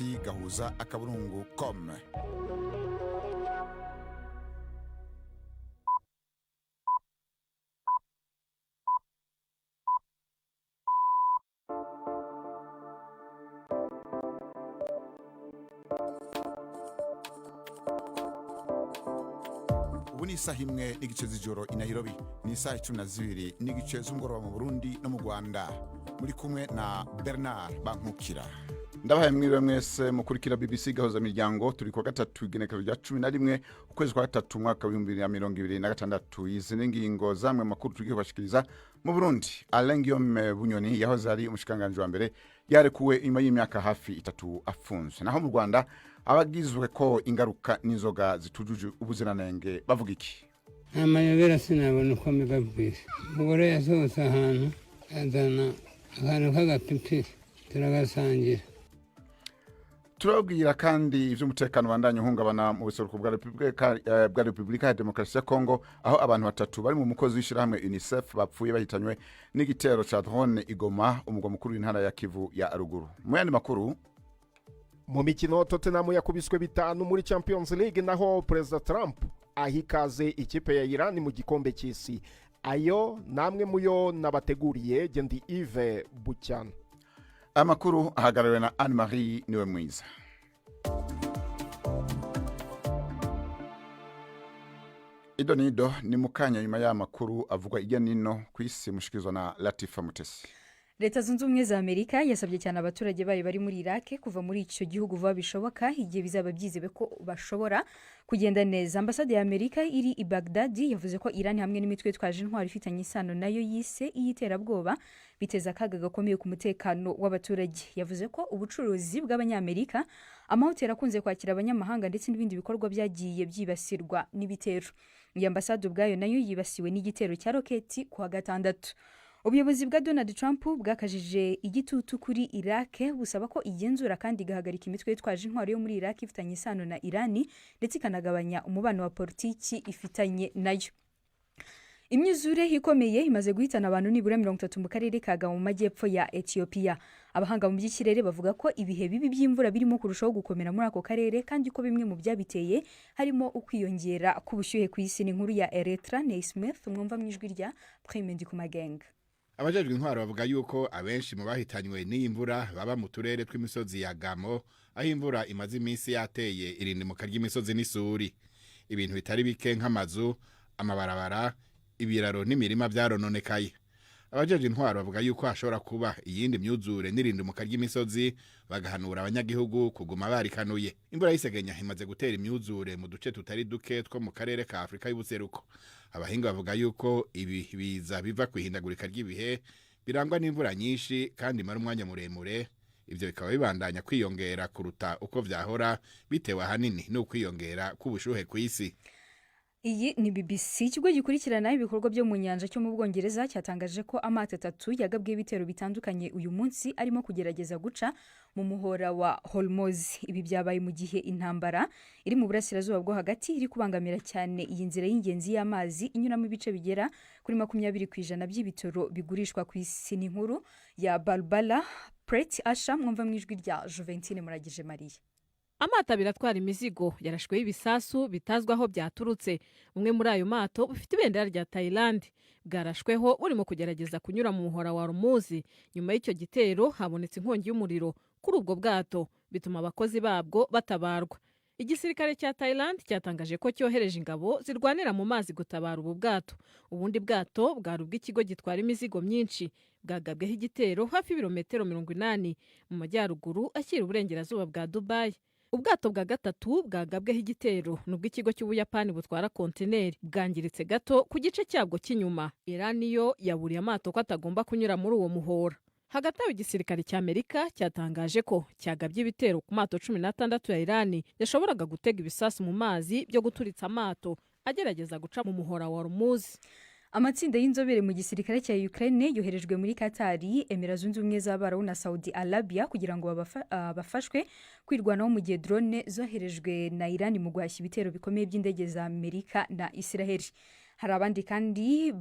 bbc.gahuza.com. Ubu ni isaha imwe n'igice z'ijoro i Nairobi, ni isaha 12 n'igice z'umugoroba mu Burundi no mu Rwanda. Muri kumwe na Bernard Bankukira. Ndabahaye mwiriwe mwese mukurikira BBC Gahuza Miryango. Turi kwa gatatu igenekerezo rya 11 ukwezi kwa gatatu umwaka wa 2026. Izi n'ingingo zamwe makuru tugiye kubashikiriza. Mu Burundi, Alain Guillaume Bunyoni yahoze ari umushikanganje wa mbere yarekuwe inyuma y'imyaka hafi 3 afunzwe. Naho mu Rwanda abagizwe ko ingaruka n'inzoga zitujuje ubuziranenge bavuga iki? Amayobera sinabona uko mbibabwira. Umugore yasohotse ahantu azana akantu k'agapipiri turagasangira. Turabwira kandi ivy'umutekano bandanye uhungabana mu buseruko bwa Repubulika ya Demokarasi ya Kongo, aho abantu batatu bari mu mukozi w'ishirahamwe UNICEF bapfuye bahitanywe n'igitero ca drone Igoma, umugwa mukuru w'intara ya Kivu ya Ruguru. Mu yandi makuru, mu mikino Tottenham yakubiswe 5 muri Champions League, naho President Trump ahikaze ikipe ya Iran mu gikombe cy'isi. Ayo namwe muyo nabateguriye gendi Yves Bucyana. Amakuru ahagarariwe na Anne-Marie niwe mwiza. Idonido ni mukanya nyuma y'amakuru avugwa ijya nino kwisi mushikizwa na Latifa Mutesi. Leta Zunze Ubumwe za Amerika yasabye cyane abaturage bayo bari muri Iraq kuva muri icyo gihugu vuba bishoboka, igihe bizaba byizebe ko bashobora kugenda neza. Ambasade ya Amerika iri i Baghdad yavuze ko Iran hamwe n'imitwe twaje intwari ifitanye isano nayo yise iyiterabwoba biteza akaga gakomeye ku mutekano w'abaturage. Yavuze ko ubucuruzi bw'abanyamerika, amahoteli akunze kwakira abanyamahanga ndetse n'ibindi bikorwa byagiye byibasirwa n'ibitero. Iyi ambasade ubwayo nayo yibasiwe n'igitero cya roketi ku wa gatandatu. Ubuyobozi bwa Donald Trump bwakajije igitutu kuri Iraq busaba ko igenzura kandi igahagarika imitwe yitwaje intwaro yo muri Iraq ifitanye isano na Iran ndetse ikanagabanya umubano wa politiki ifitanye nayo. Imyuzure ikomeye imaze guhitana abantu nibura 30 mu karere ka Gao mu majyepfo ya Ethiopia. Abahanga mu by'ikirere bavuga ko ibihe bibi by'imvura birimo kurushaho gukomera muri ako karere, kandi ko bimwe mu byabiteye harimo ukwiyongera k'ubushyuhe ku isi. Ni inkuru ya Eretra Neismith mwumva mu ijwi rya Prime Ndikumagenga. Abajejwe intwaro bavuga yuko abenshi mu bahitanywe n'imvura baba mu turere tw'imisozi ya Gamo, aho imvura imaze iminsi yateye irindimuka ry'imisozi n'isuri. Ibintu bitari bike nk'amazu, amabarabara, ibiraro n'imirima byarononekaye. Abajejwe intwaro bavuga yuko hashobora kuba iyindi myuzure n'irindimuka ry'imisozi, bagahanura abanyagihugu kuguma barikanuye. Imvura y'isegenya imaze gutera imyuzure mu duce tutari duke two mu karere ka Afrika y'ubuseruko. Abahinga bavuga yuko ibi biza biva kwihindagurika ry'ibihe birangwa n'imvura nyinshi kandi mara umwanya muremure. Ivyo bikaba bibandanya kwiyongera kuruta uko vyahora, bitewe ahanini no kwiyongera k'ubushuhe ku isi. Iyi ni BBC. Ikigo gikurikirana ibikorwa byo mu nyanja cyo mu Bwongereza cyatangaje ko amato 3 yagabwe ibitero bitandukanye uyu munsi arimo kugerageza guca mu muhora wa Hormuz. Ibi byabaye mu gihe intambara iri mu burasirazuba bwo hagati iri kubangamira cyane iyi nzira y'ingenzi y'amazi inyuramo ibice bigera kuri 20% by'ibitoro bigurishwa ku isi. Ni inkuru ya Barbara Pret Asha mwumva mu ijwi rya Juventine Muragije Marie. Amato abiri atwara imizigo yarashweho ibisasu bitazwa aho byaturutse. Umwe muri ayo mato ufite ibendera rya Thailand bwarashweho urimo kugerageza kunyura mu muhora wa Hormuz. Nyuma y'icyo gitero habonetse inkongi y'umuriro kuri ubwo bwato, bituma abakozi babwo batabarwa. Igisirikare cya Thailand cyatangaje ko cyohereje ingabo zirwanira mu mazi gutabara ubu bwato. Ubundi bwato bwari ubw'ikigo gitwara imizigo myinshi, bwagabweho igitero hafi ibirometero 80 mu majyaruguru ashyira uburengerazuba bwa Dubai. Ubwato bwa gatatu bwagabweho igitero nubwo ikigo cy'Ubuyapani butwara kontineri bwangiritse gato ku gice cyabwo cy'inyuma. Iran yo yaburiye amato ko atagomba kunyura muri uwo muhora. Hagati aho igisirikare cy'Amerika cyatangaje ko cyagabye ibitero ku mato 16 ya Iran yashoboraga gutega ibisasu mu mazi byo guturitsa amato agerageza guca mu muhora wa Hormuz. Amatsinda y'inzobere mu gisirikare cya Ukraine yoherejwe muri Qatar, Emira Zunze Ubumwe z'Abarabu na Saudi Arabia kugira ngo bafashwe kwirwanaho mu gihe drone zoherejwe na Iran mu guhashya ibitero bikomeye by'indege za Amerika na Israel. hari abandi kandi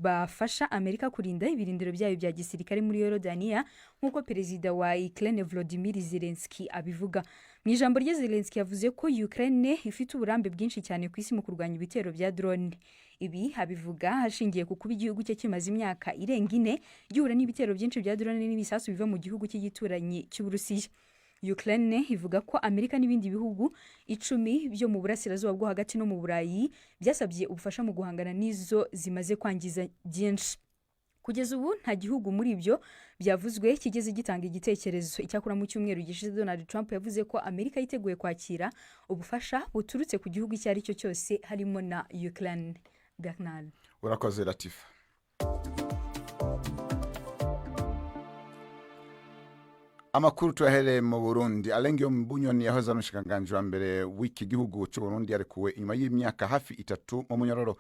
bafasha Amerika kurinda ibirindiro byayo bya gisirikare muri Yorodaniya nk'uko perezida wa Ukraine Volodymyr Zelensky abivuga. Mu ijambo rye Zelensky yavuze ko Ukraine ifite uburambe bwinshi cyane ku isi mu kurwanya ibitero bya drone. Ibi abivuga hashingiye ku kuba igihugu cye kimaze imyaka irenga 4 gihura n'ibitero byinshi bya drone n'ibisasu biva mu gihugu cy'igituranyi cy'Uburusiya. Ukraine ivuga ko Amerika n'ibindi bihugu 10 byo mu burasirazuba bwo hagati no mu Burayi byasabye ubufasha mu guhangana n'izo zimaze kwangiza byinshi. Kugeza ubu nta gihugu muri ibyo byavuzwe kigeze gitanga igitekerezo. Icyakora mu cyumweru gishize Donald Trump yavuze ko Amerika yiteguye kwakira ubufasha buturutse ku gihugu icyo ari cyo cyose harimo na Ukraine. Bernard, urakoze Latifa. Amakuru tuyahere mu Burundi. Alengio Mbunyoni yahoze anushikanganje wa mbere w'iki gihugu cy'u Burundi yarekuwe inyuma y'imyaka hafi 3 mu munyororo.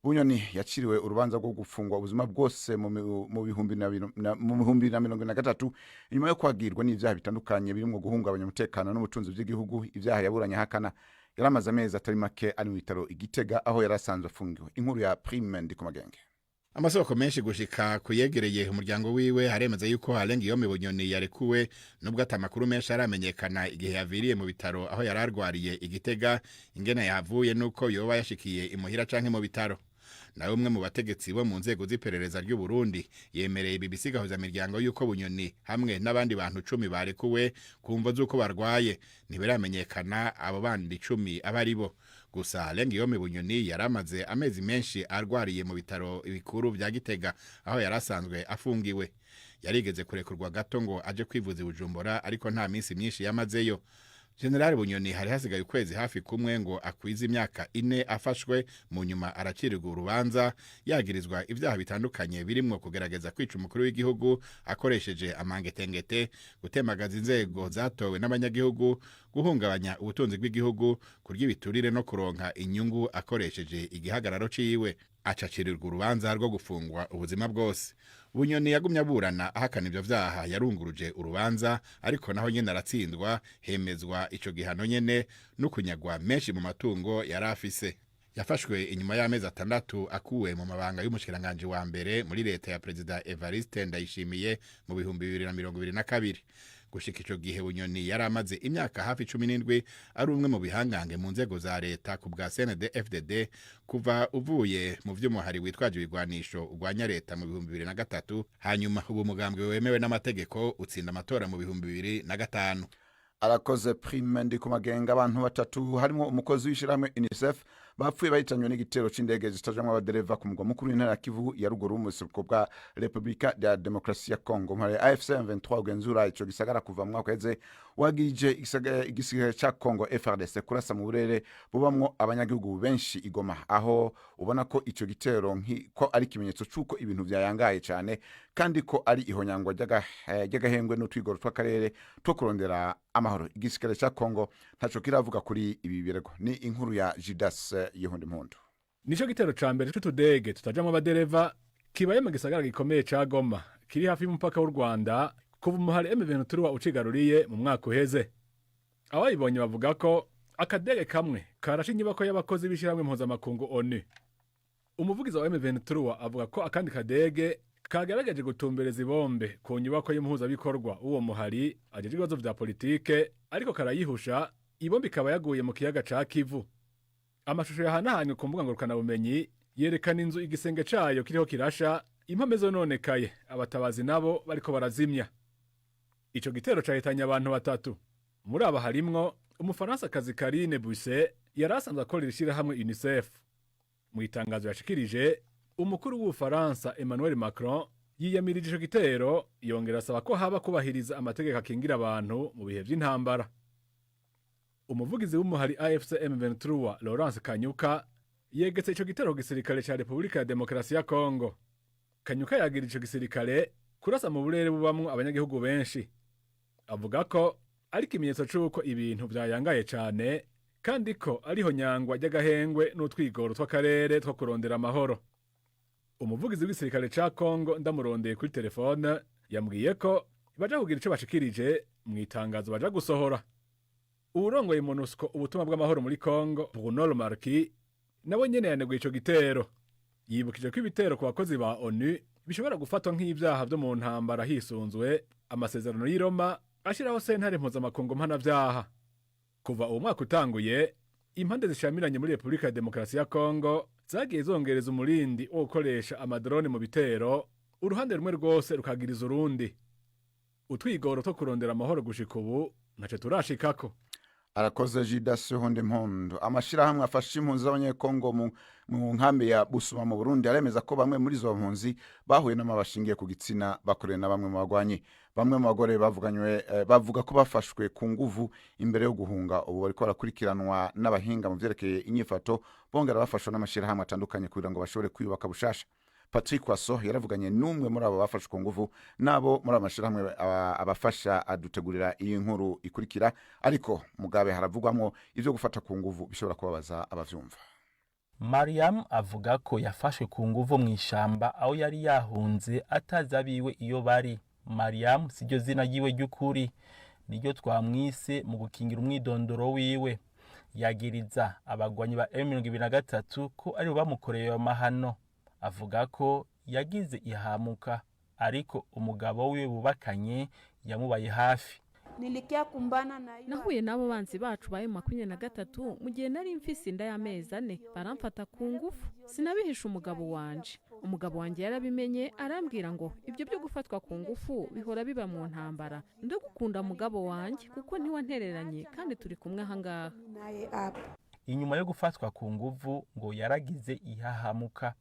Bunyoni yaciriwe urubanza rwo gufungwa ubuzima bwose mu bihumbi na 2023 inyuma yo kwagirwa n'ivyaha bitandukanye birimo guhungabanya umutekano n'ubutunzi bw'igihugu. Ivyaha yaburanye hakana. Yaramaze amezi atari make ari mu bitaro Igitega aho yarasanzwe afungiwe. Inkuru ya Prime Ndikumagenge. Amasoko menshi gushika kuyegereye umuryango wiwe haremeza yuko Alengio Bunyoni yarekuwe nubwo atamakuru menshi aramenyekana igihe yaviriye mu bitaro aho yararwariye Igitega, ingene yavuye nuko yoba yashikiye imuhira canke mu bitaro. Na umwe mu bategetsi bo mu nzego z'iperereza ry'u Burundi yemereye BBC gahuza miryango yuko Bunyoni hamwe n'abandi bantu 10 barekuwe kumva zuko barwaye, ntibiramenyekana abo bandi 10 abari bo. Gusa Alengio Bunyoni yaramaze amezi menshi arwariye mu bitaro bikuru bya Gitega aho yarasanzwe afungiwe. Yarigeze kurekurwa gato ngo aje kwivuza i Bujumbura ariko nta minsi myinshi yamazeyo. General Bunyoni hari hasigaye ukwezi hafi kumwe ngo akwiza imyaka 4 afashwe, mu nyuma aracirirwa urubanza yagirizwa ivyaha bitandukanye birimo kugerageza kwica umukuru w'igihugu akoresheje amangetengete, gutemagaza inzego zatowe n'abanyagihugu, guhungabanya ubutunzi bw'igihugu, kurya ibiturire no kuronka inyungu akoresheje igihagararo ciwe. Acacirirwa urubanza rwo gufungwa ubuzima bwose. Bunyoni yagumye aburana ahakana ivyo vyaha, yarunguruje urubanza ariko naho nyene aratsindwa, hemezwa ico gihano nyene no kunyagwa menshi mu matungo yarafise. Yafashwe inyuma y'amezi 6 akuwe mu mabanga y'umushikiranganje wa mbere muri leta ya President Evariste Ndayishimiye mu 2022. Gushika ico gihe Bunyoni yaramaze imyaka hafi 17 ari umwe mu bihangange mu nzego za leta ku bwa CNDD-FDD kuva uvuye mu vy'umuhari witwaje ibigwanisho ugwanya leta mu 2003, hanyuma ubu mugambwe wemewe n'amategeko utsinda amatora mu 2005. Arakoze Prime Ndikumagenge. Abantu 3 harimo umukozi w'ishiramwe UNICEF bapfuye bahitanywe n'igitero c'indege zitajamwe abadereva ku mugwa mukuru w'intara ya Kivu ya ruguru mu buseruko bwa Republika ya Demokarasi ya Kongo. Mpare AFC M23 ugenzura ico gisagara kuva mu mwaka weze wagije igisagara ca Kongo FARDC kurasa mu burere bubamwo abanyagihugu benshi Igoma, aho ubona ko ico gitero ko ari kimenyetso c'uko ibintu vyayangaye cyane kandi ko ari ihonyangwa ry'agahengwe n'utwigoro tw'akarere two kurondera amahoro. Igisagara ca Kongo ntaco kiravuga kuri ibi birego. Ni inkuru ya Judas Yehundi Mpundu. Nico gitero ca mbere c'utudege tutajamwe abadereva kibaye mu gisagara gikomeye ca Goma kiri hafi y'umupaka w'u Rwanda kuva umuhari M23 ucigaruriye mu mwaka uheze. Abayibonye bavuga ko akadege kamwe karashe inyubako y'abakozi b'ishiramwe mpuzamakungu ONU. Umuvugizi wa M23 avuga ko akandi kadege kagerageje gutumbereza ibombe ku nyubako y'impuzabikorwa uwo muhari ajeje ibibazo vya politike ariko karayihusha, ibombe ikaba yaguye mu kiyaga ca Kivu. Amashusho yahanahanywe ku mbuga ngurukanabumenyi yerekana inzu igisenge cayo kiriho kirasha, impome zononekaye, abatabazi nabo bariko barazimya. Ico gitero cahitanye abantu 3. Muri aba harimwo Umufaransa-kazi Karine Busset yarasanzwe akorera ishirahamwe UNICEF. Mu itangazo yashikirije, umukuru w'Ubufaransa Emmanuel Macron yiyamirije ico gitero, yongera asaba ko haba kubahiriza amategeko akingira abantu mu bihe vy'intambara. Umuvugizi w'umuhari AFC M23 Laurence Kanyuka yegetse ico gitero ku gisirikare ca Republika ya Demokarasi ya Kongo. Kanyuka yagira ico gisirikare kurasa mu burere bubamwo abanyagihugu benshi. Avuga ko ari kimenyetso c'uko ibintu vyayangaye cane kandi ko ariho nyangwa ry'agahengwe n'utwigoro tw'akarere two kurondera amahoro. Umuvugizi w'igisirikare ca Kongo ndamurondeye kuri telefone yambwiye ko baja kugira ico bashikirije mu itangazo baja gusohora. Urongoye MONUSCO ubutumwa bw'amahoro muri Kongo Bruno Marquis nawe nyene yaneguye ico gitero. yibukije ko ibitero ku bakozi ba ONU bishobora gufatwa nk'ibyaha byo mu ntambara hisunzwe amasezerano y'i Roma ashiraho sentare mpuzamakungu mpanavyaha. Kuva uwo mwaka utanguye, impande zishamiranye muri Repubulika ya Demokarasi ya Kongo zagiye zongereza umurindi wo gukoresha amadrone mu bitero, uruhande rumwe rwose rukagiriza urundi. Utwigoro two kurondera amahoro gushika ubu ntaco turashikako. Arakoze Judas Hondempondo. Amashirahamwe afasha impunzi z'abanyekongo mu nkambi ya Busuma mu Burundi aremeza ko bamwe muri zo mpunzi bahuye n'amabashingiye ku gitsina bakoreye na bamwe mu bagwanyi. Bamwe mu bagore bavuga ko bafashwe ku nguvu imbere yo guhunga, ubu bariko barakurikiranwa n'abahinga mu vyerekeye inyifato, bongera bafashwa n'amashirahamwe atandukanye kugira ngo bashobore kwiyubaka bushasha. Patrick Waso yaravuganye n'umwe muri abo bafashwe ku nguvu nabo muri amashirahamwe abafasha adutegurira iyi nkuru ikurikira, ariko mugabe haravugwamo ivyo gufata ku nguvu bishobora kubabaza abavyumva. Mariam avuga ko yafashwe ku nguvu mu ishamba aho yari yahunze atazabiwe iyo bari. Mariam siryo zina yiwe ry'ukuri, niryo twamwise mu gukingira umwidondoro wiwe. Yagiriza abagwanyi ba M23 ko ari bo bamukoreye amahano. Avuga ko yagize ihamuka, ariko umugabo wiwe bubakanye yamubaye hafi. Nahuye nabo banzi bacu baye 23 mu gihe nari mfise inda y'amezi 4, baramfata ku ngufu. Sinabihisha umugabo wanje. Umugabo wanje yarabimenye, arambwira ngo ibyo byo gufatwa ku ngufu bihora biba mu ntambara. Ndagukunda mugabo wanje kuko ntiwantereranye kandi turi kumwe ahangaha. Inyuma yo gufatwa ku nguvu ngo yaragize ihahamuka.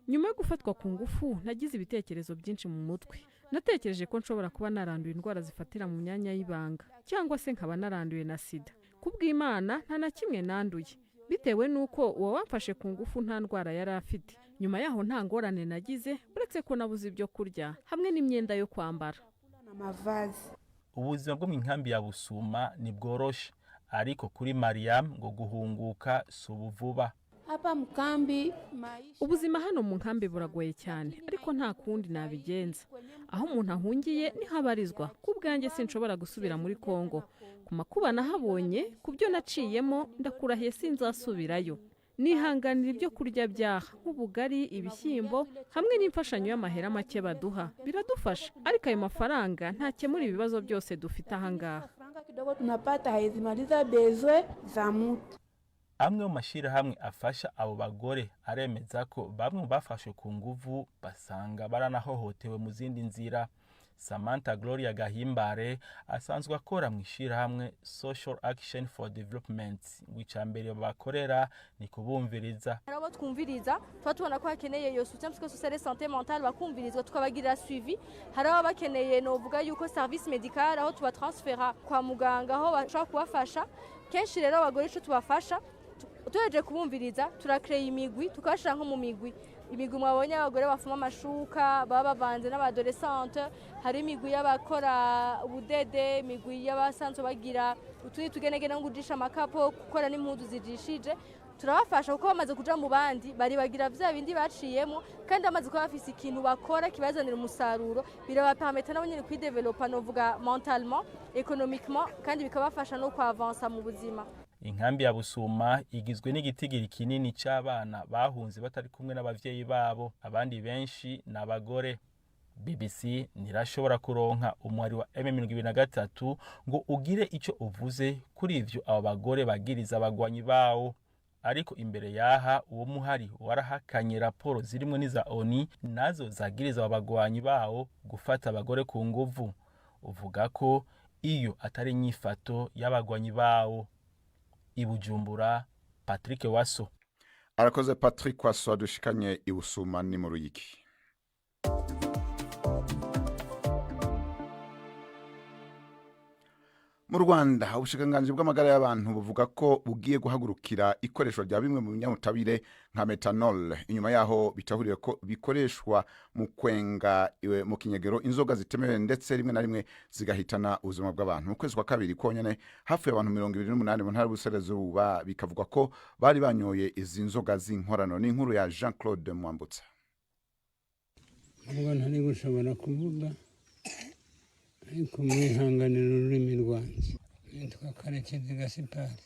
Nyuma yo gufatwa ku ngufu nagize ibitekerezo byinshi mu mutwe. Natekereje ko nshobora kuba naranduye indwara zifatira mu myanya y'ibanga cyangwa se nkaba naranduye na sida. Kubw'Imana nta na kimwe nanduye, bitewe nuko uwo wamfashe ku ngufu nta ndwara yari afite. Nyuma yaho nta ngorane nagize, uretse ko nabuze ibyo kurya hamwe n'imyenda yo kwambara. Ubuzima bwo mu nkambi ya Busuma ni bworoshe, ariko kuri Mariam ngo guhunguka subuvuba. Ubuzima hano mu nkambi buragoye cyane, ariko nta kundi nabigenza. Aho umuntu ahungiye niho abarizwa. Kubwanjye sinshobora gusubira muri Kongo. Ku makuba nahabonye, ku byo naciyemo, ndakurahiye sinzasubirayo. Nihanganira ibyo kurya byaha nk'ubugari, ibishyimbo hamwe n'imfashanyo y'amahera make baduha. Biradufasha, ariko ayo mafaranga ntakemura ibibazo byose dufite ahangaha. Amwe mu mashirahamwe afasha abo bagore aremeza ko bamwe bafashwe ku nguvu basanga baranahohotewe mu zindi nzira. Samantha Gloria Gahimbare asanzwe akora mu ishirahamwe Social Action for Development, wicambere bakorera ni kubumviriza. Abo twumviriza tubona ko hakeneye yo soutien psychosocial et santé mentale, bakumvirizwa tukabagirira suivi. Harabo bakeneye no vuga yuko service medical aho tuba transfera kwa muganga aho bashaka kubafasha. Kenshi rero abagore cyo tubafasha tuheje kubumviriza, turakreye imigwi tukashira nko mu migwi. Imigwi mwabonye abagore bafuma amashuka baba bavanze n'abadolescente, hari imigwi y'abakora ubudede, imigwi y'abasanzwe bagira utuyi tugenegene ngo ujisha amakapo, gukora n'impudu zijishije. Turabafasha kuko bamaze kuja mu bandi bari bagira vya bindi baciyemo, kandi amaze kuba bafise ikintu bakora kibazanira umusaruro, birabapermettre nabo nyine kwidevelopa, no vuga mentalement, économiquement, kandi bikabafasha no kwavansa mu buzima. Inkambi ya Busuma igizwe n'igitigiri kinini cy'abana bahunze batari kumwe n'abavyeyi babo, abandi benshi n'abagore. BBC ntirashobora kuronka umwari wa M23 ngo ugire icyo uvuze kuri ivyo abo bagore bagiriza abagwanyi bawo, ariko imbere yaha uwo muhari warahakanye raporo zirimwe n'iza ONU nazo zagiriza abagwanyi bawo gufata abagore ku nguvu. Uvuga ko iyo atari nyifato y'abagwanyi bawo. Ibujumbura, Patrick Waso. Arakoze Patrick Waso adushikanye i Busuma ni mu Ruyigi. Mu Rwanda ubushikiranganji bw'amagara y'abantu buvuga ko bugiye guhagurukira ikoreshwa rya bimwe mu binyabutabire nka metanol. Inyuma yaho bitahuriye ko bikoreshwa mu kwenga mu kinyegero inzoga zitemewe ndetse rimwe na rimwe zigahitana ubuzima bw'abantu. Mu kwezi kwa kabiri konyene hafi y'abantu 28 mu ntara y'Uburasirazuba bikavuga ko bari banyoye izi nzoga z'inkorano. Ni inkuru ya Jean-Claude Mwambutsa. Ubwo ntari gushobora kuvuga ariko mwihanganira ururimi rwanjye. Nitwa Karekezi Gasipari.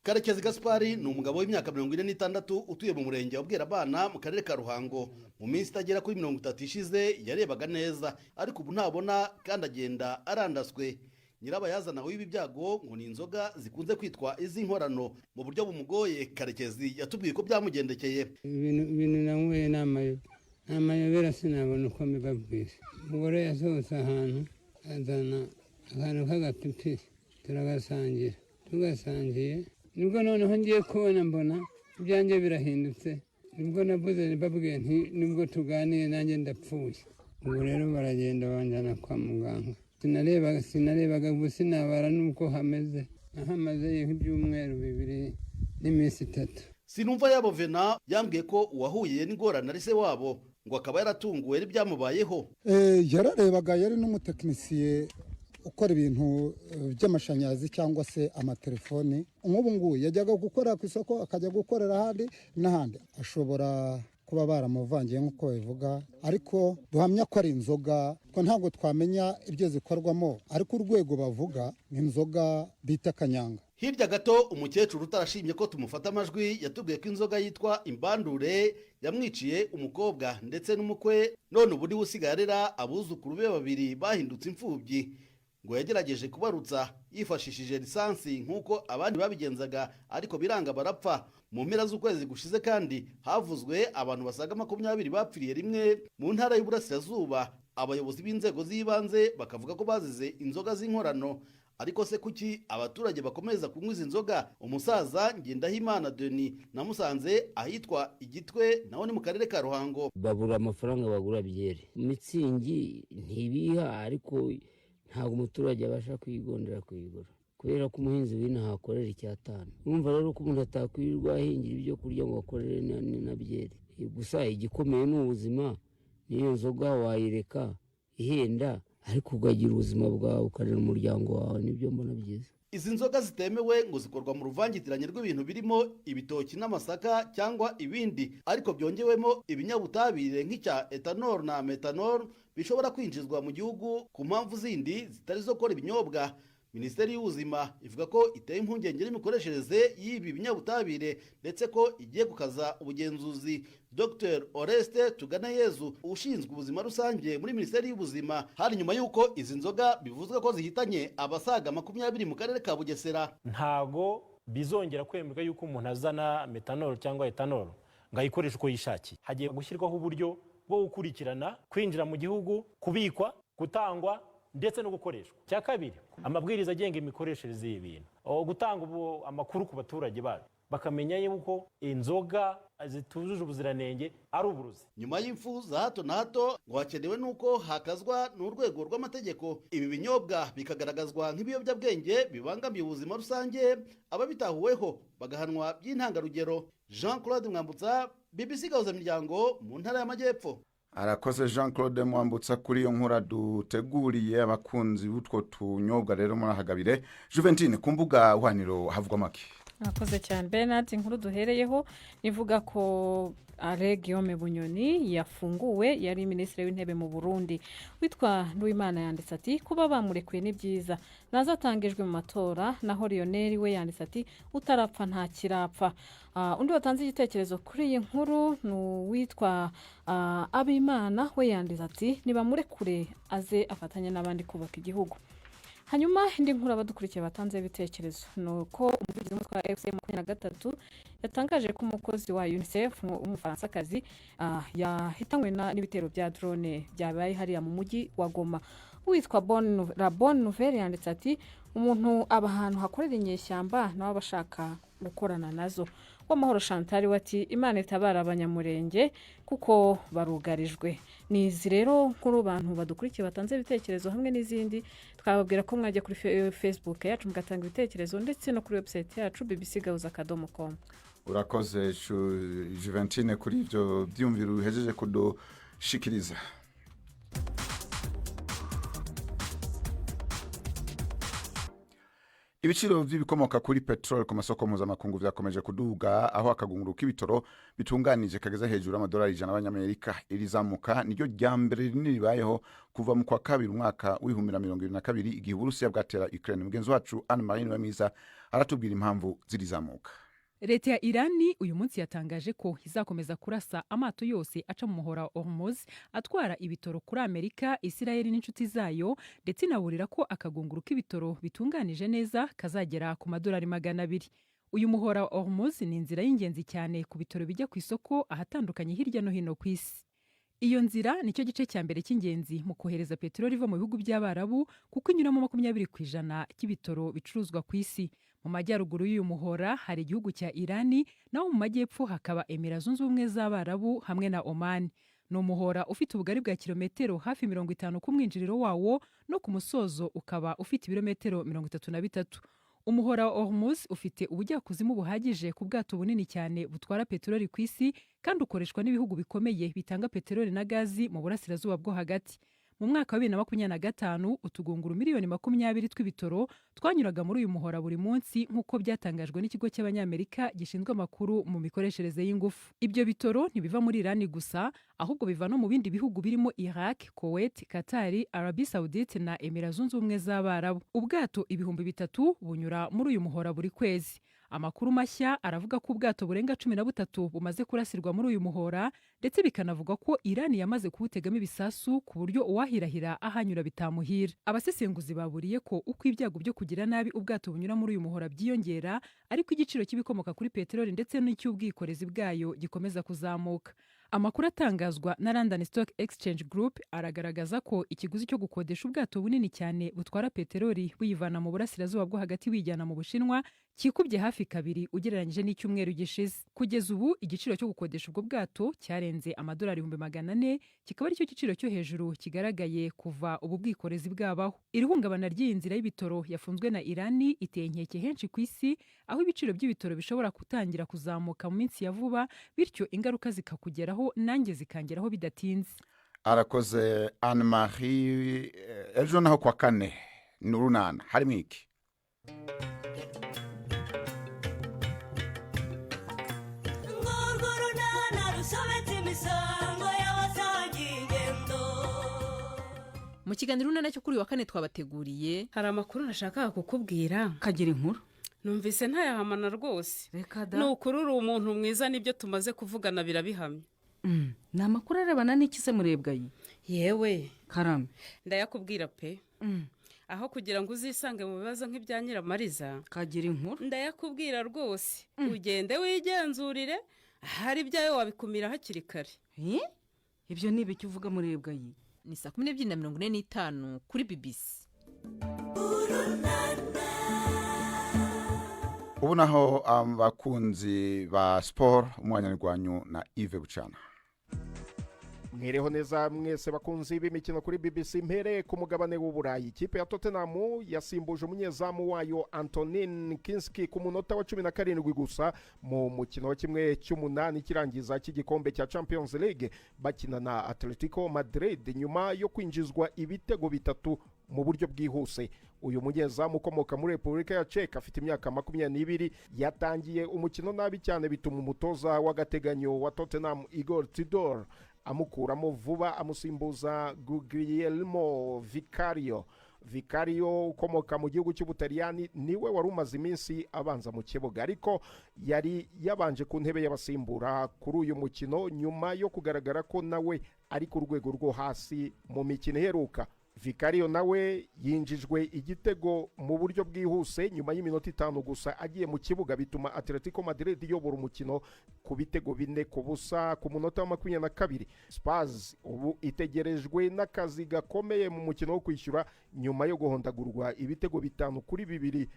Karekezi Gaspari ni umugabo w'imyaka 46 utuye mu murenge wa Bwerabana mu karere ka Ruhango. Mu minsi itagera kuri 30 ishize yarebaga neza, ariko ubu ntabona kandi agenda arandaswe. Nyirabayazana w'ibi byago ngo ni inzoga zikunze kwitwa iz'inkorano. Mu buryo bumugoye Karekezi yatubwiye ko byamugendekeye. Ibintu nanyweye n'amayobera sinabona uko mbibabwira. Umugore yasohotse ahantu azana akantu k'agapipiri turagasangira, tugasangiye nibwo noneho ngiye kubona mbona ibyanjye birahindutse, nibwo navuze nibabwiye nti nibwo tuganiye nanjye ndapfuye. Ubu rero baragenda banjyana kwa muganga. Sinarebaga ubu sinabara nuko hameze, ahamaze nk'ibyumweru 2 n'iminsi 3. Sinumva yabo Vena yambwiye ko uwahuye n'ingorane ari se wabo, ngo akaba yaratunguwe n'ibyamubayeho. Yararebaga, yari n'umutekinisiye ukora ibintu by'amashanyarazi cyangwa se amatelefoni. Nk'ubu ngubu yajyaga gukora ku isoko akajya gukorera ahandi n'ahandi. Ashobora kuba baramuvangiye nk'uko bivuga, ariko duhamya ko ari inzoga, ko ntabwo twamenya ibyo zikorwamo, ariko urwego bavuga ni inzoga bita kanyanga. Hirya gato umukecuru utarashimye ko tumufata amajwi yatubwiye ko inzoga yitwa imbandure yamwiciye umukobwa ndetse n'umukwe, none ubu niwe usigaye arera abuzukuru be 2 bahindutse imfubyi. Ngo yagerageje kubarutsa yifashishije lisansi nk'uko abandi babigenzaga, ariko biranga barapfa. Mu mpera z'ukwezi gushize kandi havuzwe abantu basaga 20 bapfiriye rimwe mu ntara y'Uburasirazuba. Abayobozi b'inzego z'ibanze bakavuga ko bazize inzoga z'inkorano. Ariko se kuki abaturage bakomeza kunywa izi nzoga? Umusaza Ngendahimana Denis namusanze ahitwa Igitwe, naho ni mu karere ka Ruhango. Babura amafaranga bagura byere, Mitsingi ntibiha, ariko ntabwo umuturage abasha kwigondera kuyigura kubera ko umuhinzi w'inaha akorera 5. Urumva rero ko umuntu atakwirirwa ahingira ibyo kurya ngo akorere na byere. Gusa igikomeye ni ubuzima. Niyo nzoga wayireka ihenda, ariko ugagira ubuzima bwawe ukarera umuryango wawe, nibyo mbona byiza. Izi nzoga zitemewe ngo zikorwa mu ruvangitiranye rw'ibintu birimo ibitoki n'amasaka cyangwa ibindi, ariko byongewemo ibinyabutabire nk'icya ethanol na methanol bishobora kwinjizwa mu gihugu ku mpamvu zindi zitari zo gukora ibinyobwa. Minisiteri y'Ubuzima ivuga ko iteye impungenge n'imikoreshereze y'ibi binyabutabire ndetse ko igiye gukaza ubugenzuzi. Dr Oreste Tuganayezu ushinzwe ubuzima rusange muri Minisiteri y'Ubuzima, hari nyuma y'uko izi nzoga bivuzwe ko zihitanye abasaga 20 mu karere ka Bugesera. Ntago bizongera kwemerwa yuko umuntu azana methanol cyangwa ethanol ngo ayikoreshe uko yishakiye. Hagiye gushyirwaho uburyo bwo gukurikirana kwinjira mu gihugu, kubikwa, gutangwa ndetse no gukoreshwa. Cya kabiri, amabwiriza agenga imikoreshereze y'ibintu, gutanga amakuru ku baturage bacu bakamenya yuko inzoga zitujuje ubuziranenge ari uburozi. Nyuma y'imfu za hato na hato ngo hakenewe nuko hakazwa n'urwego rw'amategeko ibi binyobwa bikagaragazwa nk'ibiyobyabwenge bibangamiye ubuzima rusange, ababitahuweho bagahanwa by'intangarugero. Jean Claude Mwambutsa, BBC Gahuzamiryango mu ntara y'Amajyepfo. Arakoze Jean Claude Mwambutsa kuri iyo nkura duteguriye abakunzi b'utwo tunyobwa rero muri ahagabire. Juventine, ku mbuga hwaniro havugwa make. Akoze cyane Bernard. Inkuru duhereyeho nivuga ko Alain Guillaume Bunyoni yafunguwe, yari minisitiri w'intebe mu Burundi. Witwa Nduwimana yanditse ati kuba bamurekuye ni byiza, nazatangijwe mu matora. Naho Lionel we yanditse ati utarapfa nta kirapfa. Undi watanze igitekerezo kuri iyi nkuru ni uwitwa Abimana, we yanditse ati nibamurekure aze afatanye n'abandi kubaka igihugu. Hanyuma indi nkuru abadukurikiye batanze ibitekerezo nuko umuvugizi w'umutwe wa FC 23 yatangaje ko umukozi wa UNICEF w'umufaransakazi yahitanywe n'ibitero bya drone byabaye hariya mu mujyi wa Goma. Witwa La Bonne Nouvelle yanditse ati umuntu aba ahantu hakorera inyeshyamba nawe abashaka gukorana nazo. W'amahoro Chantal wati Imana itabara abanyamurenge kuko barugarijwe. Nizi rero nkuru bantu badukurikiye batanze ibitekerezo hamwe n'izindi, twababwira ko mwajya kuri Facebook yacu mugatanga ibitekerezo ndetse no kuri website yacu bbcgahuza.com. Urakoze Juventine kuri ibyo byumviro uhejeje kudushikiriza. Ibiciro vy'ibikomoka kuri petrol ku masoko mpuzamakungu vyakomeje kuduga aho akagunguru k'ibitoro bitunganije kageze hejuru y'amadolari 100 y'abanyamerika. Iri zamuka niryo rya mbere rinini ribayeho kuva mu kwa kabiri umwaka w'2022 igihe Uburusiya bwatera Ukraine. Mugenzi wacu Anne Marie Wemiza aratubwira impamvu ziri zamuka. Leta ya Irani uyu munsi yatangaje ko izakomeza kurasa amato yose aca mu muhora wa Hormuz atwara ibitoro kuri Amerika, Israel n'inshuti zayo, ndetse inaburira ko akagunguru k'ibitoro bitunganije neza kazagera ku madolari 200. Uyu muhora wa Hormuz ni inzira y'ingenzi cyane ku bitoro bijya ku isoko ahatandukanye hirya no hino ku isi. Iyo nzira nicyo gice cya mbere cy'ingenzi mu kohereza petroli iva mu bihugu by'Abarabu kuko inyuramo 20% cy'ibitoro bicuruzwa ku isi. Mu majyaruguru y'uyu muhora hari igihugu cya Irani, naho mu majyepfo hakaba Emira Zunze Ubumwe z'Abarabu hamwe na Oman. Ni umuhora ufite ubugari bwa kilometero hafi 50 ku mwinjiriro wawo, no ku musozo ukaba ufite ibirometero 33. Umuhora wa Hormuz ufite ubujyakuzimu buhagije ku bwato bunini cyane butwara petroli ku isi, kandi ukoreshwa n'ibihugu bikomeye bitanga petroli na gazi mu burasirazuba bwo hagati. Mu mwaka wa 2025 utugunguru miliyoni 20 tw'ibitoro twanyuraga muri uyu muhora buri munsi nk'uko byatangajwe n'ikigo cy'abanyamerika gishinzwe amakuru mu mikoreshereze y'ingufu. Ibyo bitoro ntibiva muri Irani gusa, ahubwo biva no mu bindi bihugu birimo Iraq, Kuwait, Qatar, Arabie Saoudite na Emira Zunze Ubumwe z'Abarabu. Ubwato 3,000 bunyura muri uyu muhora buri kwezi. Amakuru mashya aravuga ko ubwato burenga 13 bumaze kurasirwa muri uyu muhora, ndetse bikanavuga ko Irani yamaze kubutegamo ibisasu ku buryo uwahirahira ahanyura bitamuhira. Abasesenguzi baburiye ko uko ibyago byo kugira nabi ubwato bunyura muri uyu muhora byiyongera, ariko igiciro cy'ibikomoka kuri petroli ndetse n'icy'ubwikorezi bwayo gikomeza kuzamuka. Amakuru atangazwa na London Stock Exchange Group aragaragaza ko ikiguzi cyo gukodesha ubwato bunini cyane butwara petroli buyivana mu burasirazuba bwo hagati wijyana mu Bushinwa kikubye hafi kabiri ugereranyije n'icyumweru gishize. Kugeza ubu igiciro cyo gukodesha ubwo bwato cyarenze amadolari 400, kikaba ari cyo giciro cyo hejuru kigaragaye kuva ubu bwikorezi bwabaho. Irihungabana ry'iyi nzira y'ibitoro yafunzwe na Irani iteye inkeke henshi ku isi, aho ibiciro by'ibitoro bishobora gutangira kuzamuka mu minsi ya vuba, bityo ingaruka zikakugeraho nanjye zikangeraho bidatinze. Arakoze Anne Marie. Ejo naho kwa kane n'urunana harimo iki? Mu kiganiro runana cyo kuri wa kane twabateguriye hari amakuru nashakaga kukubwira. Kagira inkuru. Numvise ntayahamana rwose. Reka da. Ni ukuri uri umuntu mwiza, nibyo tumaze kuvugana birabihamye. Ni amakuru arebana n'iki se murebwayi? Yewe Karame, ndayakubwira pe. Aho kugira ngo uzisange mu bibazo nk'ibya Nyiramariza. Kagira inkuru. Ndayakubwira rwose. Ugende wigenzurire, hari ibyayo wabikumira hakiri kare. Ibyo ni ibiki uvuga murebwayi? Ni 12:45 kuri BBC. Ubu naho abakunzi ba sport umwanya rwanyu na Yves Bucana. Mwireho neza mwese bakunzi b'imikino kuri BBC. Mpere ku mugabane w'Uburayi, ikipe ya Tottenham yasimbuje umunyezamu wayo Antonin Kinski ku munota wa 17 gusa mu mukino wa 1/8 kirangiza cy'igikombe cya Champions League bakina na Atletico Madrid nyuma yo kwinjizwa ibitego 3 mu buryo bwihuse. Uyu munyezamu ukomoka muri Republika ya Czech afite imyaka 22 yatangiye umukino nabi cyane, bituma umutoza w'agateganyo wa Tottenham Igor Tudor amukuramo vuba amusimbuza Guglielmo Vicario ukomoka mu gihugu cy'Ubutaliyani. Niwe wari umaze iminsi abanza mu kibuga, ariko yari yabanje ku ntebe y'abasimbura kuri uyu mukino nyuma yo kugaragara ko nawe ari ku rwego rwo hasi mu mikino iheruka. Vicario nawe yinjijwe igitego mu buryo bwihuse nyuma y'iminota 5 gusa agiye mu kibuga, bituma Atletico Madrid yobora umukino ku bitego 4-0 ku munota wa 22. Spurs ubu itegerejwe n'akazi gakomeye mu mukino wo kwishyura nyuma yo guhondagurwa ibitego 5-2.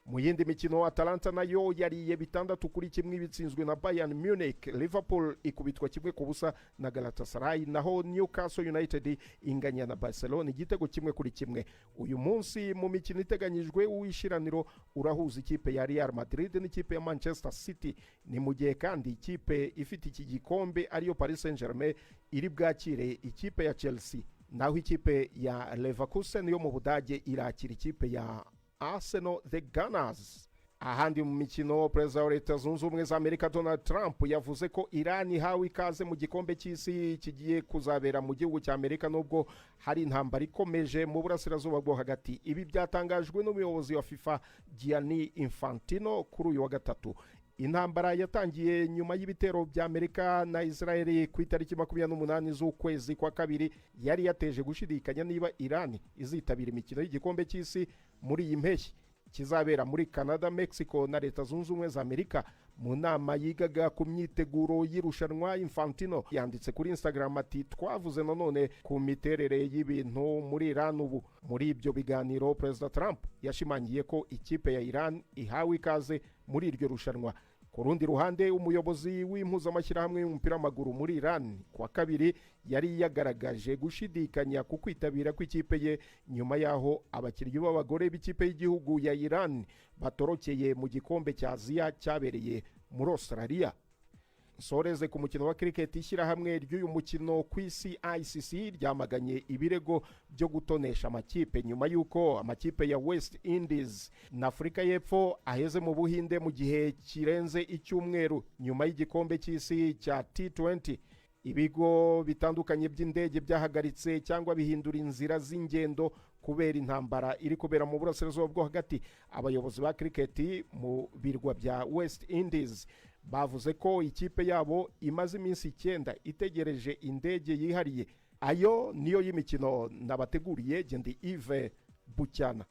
Mu yindi mikino Atalanta nayo yariye 6-1 bitsinzwe na Bayern Munich. Liverpool ikubitwa 1-0 na Galatasaray, naho Newcastle United inganya na Barcelona igitego 1-1. Uyu munsi mu mikino iteganyijwe uwishiraniro urahuza ikipe ya Real Madrid n'ikipe ya Manchester City. Ni mu gihe kandi ikipe ifite iki gikombe ariyo Paris Saint-Germain iri bwakire ikipe ya Chelsea, naho ikipe ya Leverkusen yo mu Budage irakira ikipe ya Arsenal the Gunners. Ahandi mu mikino, perezida wa leta zunze ubumwe za Amerika Donald Trump yavuze ko Iran ihawe ikaze mu gikombe cy'isi kigiye kuzabera mu gihugu cya Amerika nubwo hari intambara ikomeje mu burasirazuba bwo hagati. Ibi byatangajwe n'umuyobozi wa FIFA Gianni Infantino kuri uyu wa gatatu. Intambara yatangiye nyuma y'ibitero bya Amerika na Israel ku itariki 28 z'ukwezi kwa kabiri yari yateje gushidikanya niba Iran izitabira imikino y'igikombe cy'isi muri iyi mpeshyi kizabera muri Canada, Mexico na leta zunze ubumwe za Amerika. Mu nama yigaga ku myiteguro y'irushanwa, Infantino yanditse kuri Instagram ati twavuze nanone ku miterere y'ibintu muri Iran ubu. Muri ibyo biganiro, Perezida Trump yashimangiye ko ikipe ya Iran ihawe ikaze muri iryo rushanwa. Ku rundi ruhande, umuyobozi w'impuzamashyirahamwe y'umupira w'amaguru muri Iran kwa kabiri yari yagaragaje gushidikanya ku kwitabira kw'ikipe ye nyuma yaho abakinnyi b'abagore b'ikipe y'igihugu ya Iran batorokeye mu gikombe cya Aziya cyabereye muri Australia. Soreze ku mukino wa cricket, ishyirahamwe ry'uyu mukino ku isi ICC ryamaganye ibirego byo gutonesha amakipe nyuma y'uko amakipe ya West Indies na Afurika y'Epfo aheze mu Buhinde mu gihe kirenze icyumweru nyuma y'igikombe cy'isi cya T20. Ibigo bitandukanye by'indege byahagaritse cyangwa bihindura inzira z'ingendo kubera intambara iri kubera mu burasirazuba bwo hagati. Abayobozi ba cricket mu birwa bya West Indies bavuze ko ikipe yabo imaze iminsi 9 itegereje indege yihariye. Ayo niyo y'imikino nabateguriye, Gendi Yves Bucyana.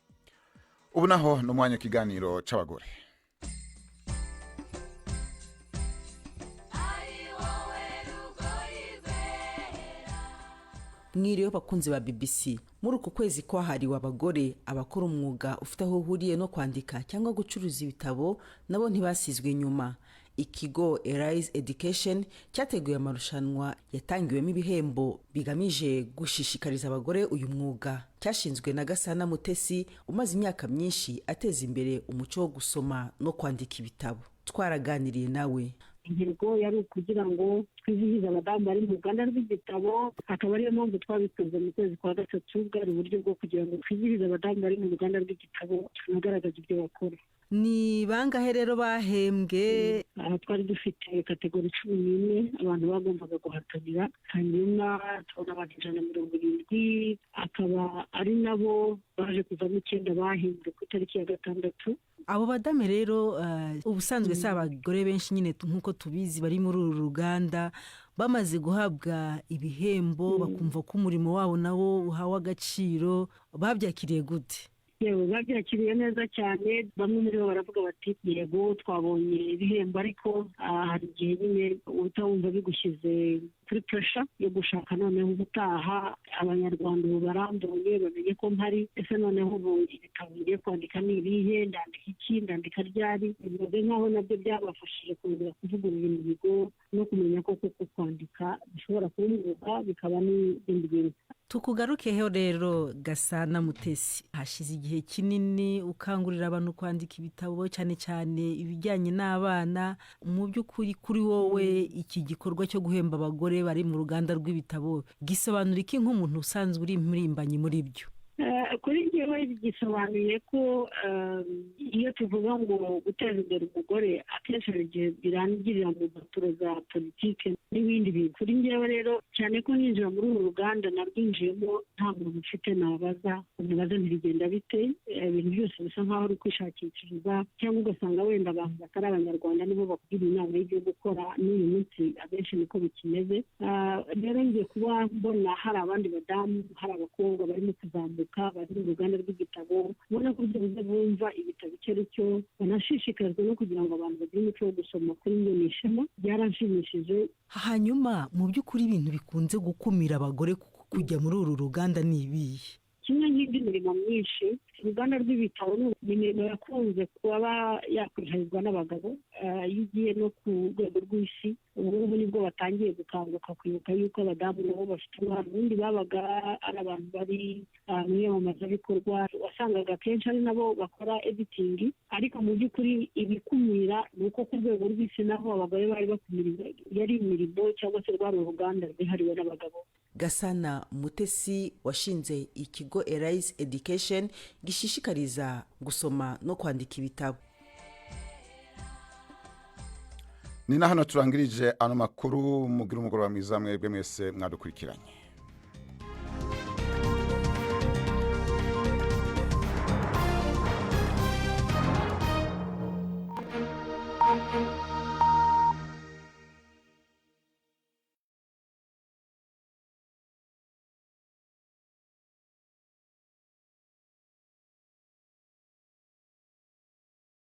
Ubu naho n'umwanya kiganiro c'abagore. Mwiriwe bakunzi ba BBC. Muri uku kwezi kwahariwe abagore, abakora umwuga ufite aho uhuriye no kwandika cyangwa gucuruza ibitabo nabo ntibasizwe inyuma. Ikigo Arise Education cyateguye amarushanwa yatangiwemo ibihembo bigamije gushishikariza abagore uyu mwuga. Cyashinzwe na Gasana Mutesi umaze imyaka myinshi ateza imbere umuco wo gusoma no kwandika ibitabo. Twaraganiriye nawe. Intego yari ukugira ngo twizihize abadamu bari mu ruganda rw'igitabo, akaba ariyo mpamvu twabikoze mu kwezi kwa gatatu, bwari uburyo bwo kugira ngo twizihize abadamu bari mu ruganda rw'igitabo tunagaragaza ibyo bakora. Ni bangahe rero bahembwe? Aha twari dufite kategori 14 abantu bagombaga guhatanira, hanyuma tubona abantu 170, akaba ari nabo baje kuvamo 9 bahembwe ku itariki ya 6. Abo badame rero ubusanzwe si abagore benshi nyine nk'uko tubizi bari muri uru ruganda, bamaze guhabwa ibihembo bakumva ko umurimo wabo nawo uhawe agaciro, babyakiriye gute? Yewe babyakiriye neza cyane, bamwe muri bo baravuga bati yego twabonye ibihembo, ariko hari igihe nyine utawumva bigushyize kuri pressure yo gushaka noneho ubutaha abanyarwanda ubu barambuye bamenye ko mpari, ese noneho ubu ibitabo ngiye kwandika ni ibihe, ndandika iki, ndandika ryari. Bivuze nk'aho nabyo byabafashije kongera kuvugurura ibintu bigo no kumenya ko kuko kwandika bishobora kuba umwuga bikaba n'ibindi bintu. Tukugarukeho rero Gasana Mutesi, hashize igihe kinini ukangurira abantu kwandika ibitabo cyane cyane ibijyanye n'abana. Mu by'ukuri kuri wowe iki gikorwa cyo guhemba abagore bari mu ruganda rw'ibitabo gisobanura iki nk'umuntu usanzwe uri impirimbanyi muri byo? Kuri njyewe gisobanuye ko iyo tuvuga ngo guteza imbere umugore akenshi hari igihe birangirira mu mpapuro za politike n'ibindi bintu. Kuri njyewe rero cyane ko ninjira muri uru ruganda nabwinjiyemo nta muntu ufite nabaza, umubaza ntibigenda bite, ibintu byose bisa nk'aho uri kwishakishiriza, cyangwa ugasanga wenda abantu batari abanyarwanda nibo bakubwira inama y'ibyo gukora. N'uyu munsi abenshi niko bikimeze. Rero ngiye kuba mbona hari abandi badamu, hari abakobwa barimo kuzamuka bari mu ruganda rw'igitabo, ubona ko byibuze bumva ibitabo icyo ari cyo, banashishikajwe no kugira ngo abantu bagire umuco wo gusoma. Kuri njye ni ishema, byaranshimishije. Hanyuma mu by'ukuri ibintu bikunze gukumira abagore kujya muri uru ruganda ni ibihe? Kimwe n'indi mirimo myinshi, uruganda rw'ibitabo ni imirimo yakunze kuba yakwiharirwa n'abagabo. Iyo ugiye no ku rwego rw'isi, ubu ngubu nibwo batangiye gukanguka kwibuka yuko abadamu nabo bafite uruhare. Ubundi babaga ari abantu bari mu iyamamazabikorwa, wasangaga kenshi ari nabo bakora editing, ariko mu by'ukuri ibikumira ni uko ku rwego rw'isi naho abagore bari bakumiriwe, yari imirimo cyangwa se rwari uruganda rwihariwe n'abagabo. Gasana Mutesi washinze ikigo Arise Education gishishikariza gusoma no kwandika ibitabo. Ni na hano turangirije ano makuru, mugira umugoroba mwiza mwebwe mwese mwadukurikiranye.